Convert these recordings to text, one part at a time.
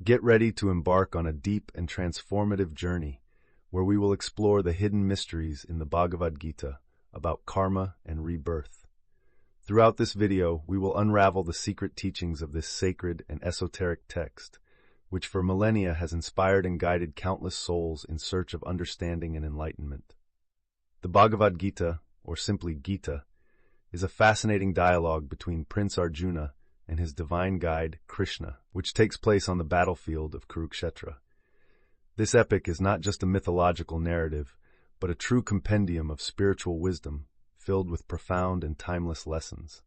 Get ready to embark on a deep and transformative journey where we will explore the hidden mysteries in the Bhagavad Gita about karma and rebirth. Throughout this video, we will unravel the secret teachings of this sacred and esoteric text, which for millennia has inspired and guided countless souls in search of understanding and enlightenment. The Bhagavad Gita, or simply Gita, is a fascinating dialogue between Prince Arjuna and his divine guide, Krishna, which takes place on the battlefield of Kurukshetra. This epic is not just a mythological narrative, but a true compendium of spiritual wisdom, filled with profound and timeless lessons.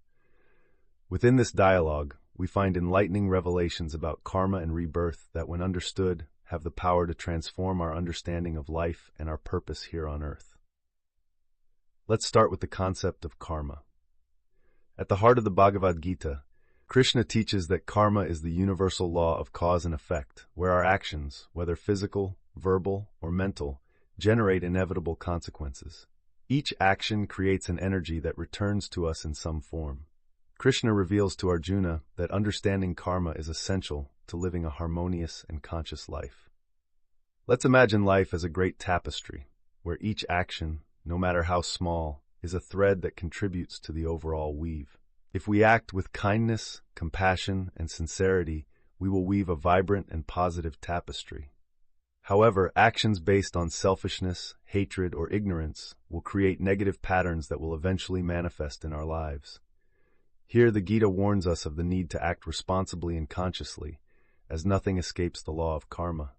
Within this dialogue, we find enlightening revelations about karma and rebirth that, when understood, have the power to transform our understanding of life and our purpose here on earth. Let's start with the concept of karma. At the heart of the Bhagavad Gita, Krishna teaches that karma is the universal law of cause and effect, where our actions, whether physical, verbal, or mental, generate inevitable consequences. Each action creates an energy that returns to us in some form. Krishna reveals to Arjuna that understanding karma is essential to living a harmonious and conscious life. Let's imagine life as a great tapestry, where each action, no matter how small, is a thread that contributes to the overall weave. If we act with kindness, compassion, and sincerity, we will weave a vibrant and positive tapestry. However, actions based on selfishness, hatred, or ignorance will create negative patterns that will eventually manifest in our lives. Here, the Gita warns us of the need to act responsibly and consciously, as nothing escapes the law of karma.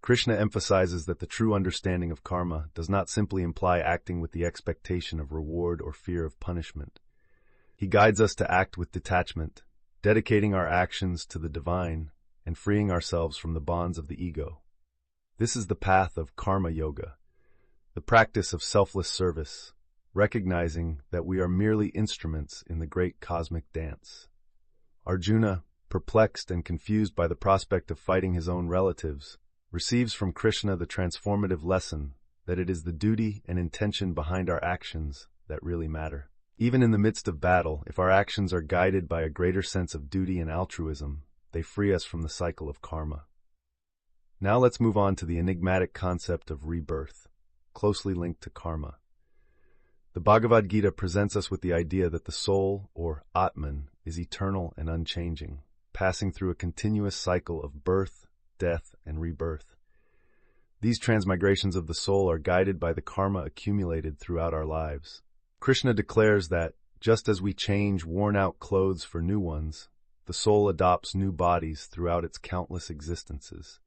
Krishna emphasizes that the true understanding of karma does not simply imply acting with the expectation of reward or fear of punishment. He guides us to act with detachment, dedicating our actions to the divine and freeing ourselves from the bonds of the ego. This is the path of karma yoga, the practice of selfless service, recognizing that we are merely instruments in the great cosmic dance. Arjuna, perplexed and confused by the prospect of fighting his own relatives, receives from Krishna the transformative lesson that it is the duty and intention behind our actions that really matter. Even in the midst of battle, if our actions are guided by a greater sense of duty and altruism, they free us from the cycle of karma. Now let's move on to the enigmatic concept of rebirth, closely linked to karma. The Bhagavad Gita presents us with the idea that the soul, or Atman, is eternal and unchanging, passing through a continuous cycle of birth, death, and rebirth. These transmigrations of the soul are guided by the karma accumulated throughout our lives. Krishna declares that, just as we change worn-out clothes for new ones, the soul adopts new bodies throughout its countless existences.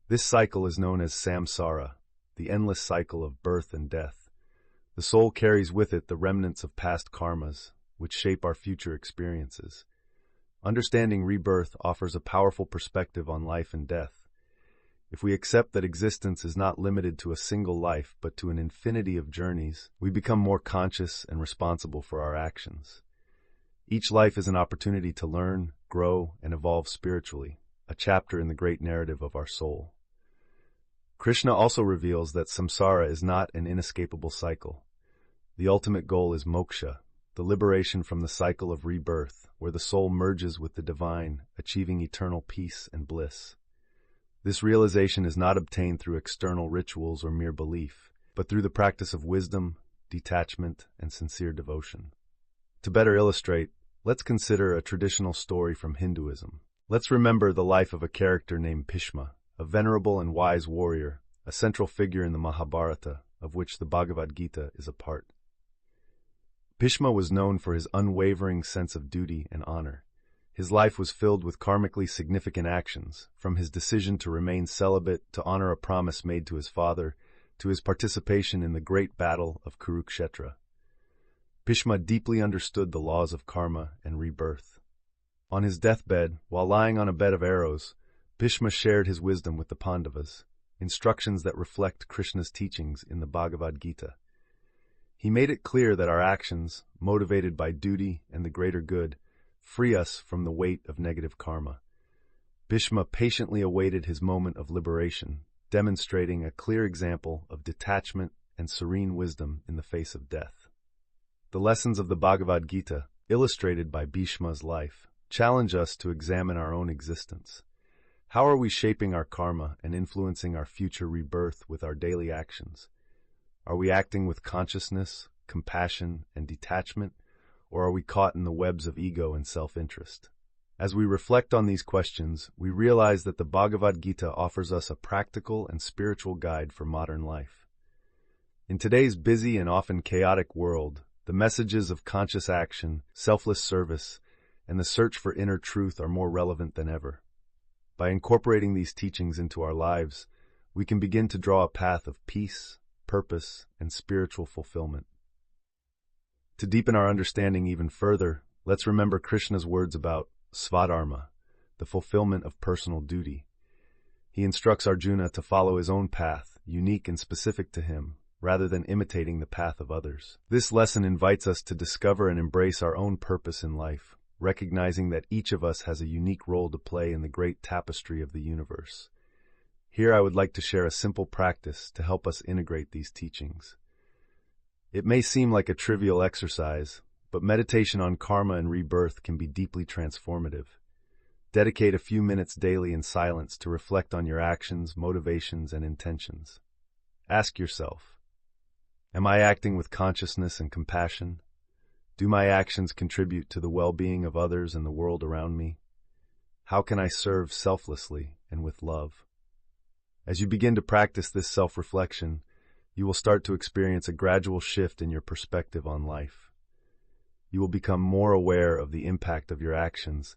This cycle is known as samsara, the endless cycle of birth and death. The soul carries with it the remnants of past karmas, which shape our future experiences. Understanding rebirth offers a powerful perspective on life and death. If we accept that existence is not limited to a single life, but to an infinity of journeys, we become more conscious and responsible for our actions. Each life is an opportunity to learn, grow, and evolve spiritually, a chapter in the great narrative of our soul. Krishna also reveals that samsara is not an inescapable cycle. The ultimate goal is moksha, the liberation from the cycle of rebirth, where the soul merges with the divine, achieving eternal peace and bliss. This realization is not obtained through external rituals or mere belief, but through the practice of wisdom, detachment, and sincere devotion. To better illustrate, let's consider a traditional story from Hinduism. Let's remember the life of a character named Bhishma, a venerable and wise warrior, a central figure in the Mahabharata, of which the Bhagavad Gita is a part. Bhishma was known for his unwavering sense of duty and honor. His life was filled with karmically significant actions, from his decision to remain celibate to honor a promise made to his father, to his participation in the great battle of Kurukshetra. Bhishma deeply understood the laws of karma and rebirth. On his deathbed, while lying on a bed of arrows, Bhishma shared his wisdom with the Pandavas, instructions that reflect Krishna's teachings in the Bhagavad Gita. He made it clear that our actions, motivated by duty and the greater good, free us from the weight of negative karma. Bhishma patiently awaited his moment of liberation, demonstrating a clear example of detachment and serene wisdom in the face of death. The lessons of the Bhagavad Gita, illustrated by Bhishma's life, challenge us to examine our own existence. How are we shaping our karma and influencing our future rebirth with our daily actions? Are we acting with consciousness, compassion, and detachment, or are we caught in the webs of ego and self-interest? As we reflect on these questions, we realize that the Bhagavad Gita offers us a practical and spiritual guide for modern life. In today's busy and often chaotic world, the messages of conscious action, selfless service, and the search for inner truth are more relevant than ever. By incorporating these teachings into our lives, we can begin to draw a path of peace, purpose, and spiritual fulfillment. To deepen our understanding even further, let's remember Krishna's words about Svadharma, the fulfillment of personal duty. He instructs Arjuna to follow his own path, unique and specific to him, rather than imitating the path of others. This lesson invites us to discover and embrace our own purpose in life, recognizing that each of us has a unique role to play in the great tapestry of the universe. Here I would like to share a simple practice to help us integrate these teachings. It may seem like a trivial exercise, but meditation on karma and rebirth can be deeply transformative. Dedicate a few minutes daily in silence to reflect on your actions, motivations, and intentions. Ask yourself, am I acting with consciousness and compassion? Do my actions contribute to the well-being of others and the world around me? How can I serve selflessly and with love? As you begin to practice this self-reflection, you will start to experience a gradual shift in your perspective on life. You will become more aware of the impact of your actions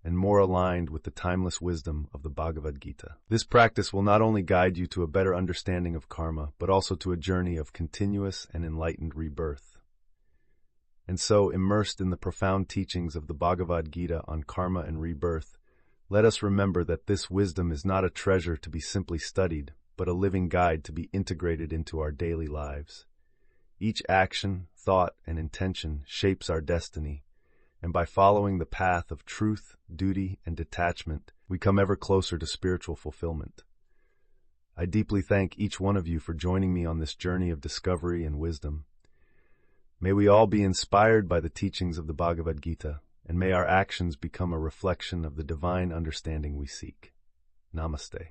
and more aligned with the timeless wisdom of the Bhagavad Gita. This practice will not only guide you to a better understanding of karma, but also to a journey of continuous and enlightened rebirth. And so, immersed in the profound teachings of the Bhagavad Gita on karma and rebirth, let us remember that this wisdom is not a treasure to be simply studied, but a living guide to be integrated into our daily lives. Each action, thought, and intention shapes our destiny, and by following the path of truth, duty, and detachment, we come ever closer to spiritual fulfillment. I deeply thank each one of you for joining me on this journey of discovery and wisdom. May we all be inspired by the teachings of the Bhagavad Gita, and may our actions become a reflection of the divine understanding we seek. Namaste.